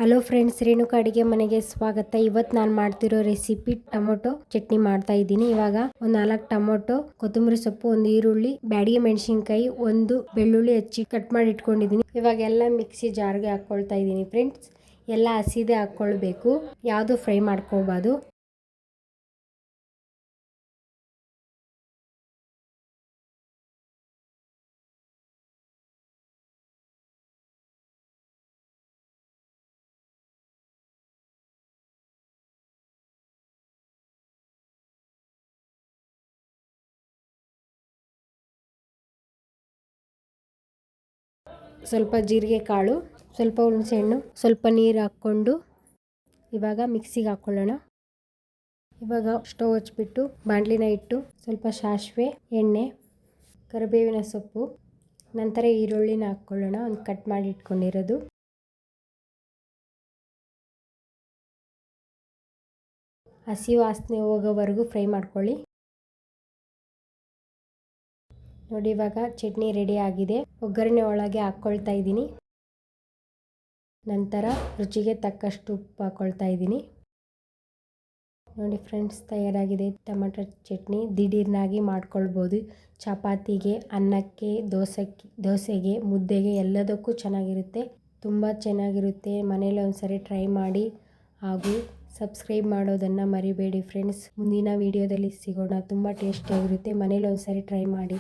Hello friends, Renuka ಅಡುಗೆ ಮನೆಗೆ ಸ್ವಾಗತ. ಇವತ್ತು ನಾನು ಮಾಡ್ತಿರೋ ರೆಸಿಪಿ ಟೊಮೊಟೊ ಚಟ್ನಿ ಮಾಡ್ತಾ ಇದ್ದೀನಿ. ಇವಾಗ ಒಂದು 4 ಟೊಮೊಟೊ, ಕೊತ್ತಂಬರಿ ಸೊಪ್ಪು, ಒಂದು ಈರುಳ್ಳಿ, ಬ್ಯಾಡಿಗೆ ಮೆಣಸಿನಕಾಯಿ, ಒಂದು ಬೆಳ್ಳುಳ್ಳಿ ಹೆಚ್ಚಿ ಕಟ್ ಮಾಡಿ ಇಟ್ಕೊಂಡಿದ್ದೀನಿ. ಇವಾಗ ಎಲ್ಲ ಮಿಕ್ಸಿ ಜಾರ್ಗೆ ಹಾಕ್ಕೊಳ್ತಾ ಇದ್ದೀನಿ. ಫ್ರೆಂಡ್ಸ್, ಎಲ್ಲ ಹಸಿದೇ ಹಾಕ್ಕೊಳ್ಬೇಕು, ಯಾವುದು ಫ್ರೈ ಮಾಡ್ಕೋಬಾರ್ದು. ಸ್ವಲ್ಪ ಜೀರಿಗೆ ಕಾಳು, ಸ್ವಲ್ಪ ಹುಣಸೆಹಣ್ಣು, ಸ್ವಲ್ಪ ನೀರು ಹಾಕ್ಕೊಂಡು ಇವಾಗ ಮಿಕ್ಸಿಗೆ ಹಾಕ್ಕೊಳ್ಳೋಣ. ಇವಾಗ ಸ್ಟವ್ ಹಚ್ಬಿಟ್ಟು ಬಾಣಲಿನ ಇಟ್ಟು ಸ್ವಲ್ಪ ಸಾಸಿವೆ, ಎಣ್ಣೆ, ಕರಿಬೇವಿನ ಸೊಪ್ಪು, ನಂತರ ಈರುಳ್ಳಿನ ಹಾಕ್ಕೊಳ್ಳೋಣ. ಒಂದು ಕಟ್ ಮಾಡಿ ಇಟ್ಕೊಂಡಿರೋದು. ಹಸಿ ವಾಸನೆ ಹೋಗೋವರೆಗೂ ಫ್ರೈ ಮಾಡ್ಕೊಳ್ಳಿ. ನೋಡಿ, ಇವಾಗ ಚಟ್ನಿ ರೆಡಿ ಆಗಿದೆ. ಒಗ್ಗರಣೆ ಒಳಗೆ ಹಾಕ್ಕೊಳ್ತಾ ಇದ್ದೀನಿ. ನಂತರ ರುಚಿಗೆ ತಕ್ಕಷ್ಟು ಉಪ್ಪು ಹಾಕ್ಕೊಳ್ತಾ ಇದ್ದೀನಿ. ನೋಡಿ ಫ್ರೆಂಡ್ಸ್, ತಯಾರಾಗಿದೆ ಟೊಮೆಟೊ ಚಟ್ನಿ. ದಿಢೀರ್ನಾಗಿ ಮಾಡ್ಕೊಳ್ಬೋದು. ಚಪಾತಿಗೆ, ಅನ್ನಕ್ಕೆ, ದೋಸೆಗೆ, ಮುದ್ದೆಗೆ ಎಲ್ಲದಕ್ಕೂ ಚೆನ್ನಾಗಿರುತ್ತೆ. ತುಂಬ ಚೆನ್ನಾಗಿರುತ್ತೆ. ಮನೇಲಿ ಒಂದ್ಸರಿ ಟ್ರೈ ಮಾಡಿ ಹಾಗೂ ಸಬ್ಸ್ಕ್ರೈಬ್ ಮಾಡೋದನ್ನು ಮರಿಬೇಡಿ ಫ್ರೆಂಡ್ಸ್. ಮುಂದಿನ ವಿಡಿಯೋದಲ್ಲಿ ಸಿಗೋಣ. ತುಂಬ ಟೇಸ್ಟಿಯಾಗಿರುತ್ತೆ. ಮನೇಲಿ ಒಂದ್ಸರಿ ಟ್ರೈ ಮಾಡಿ.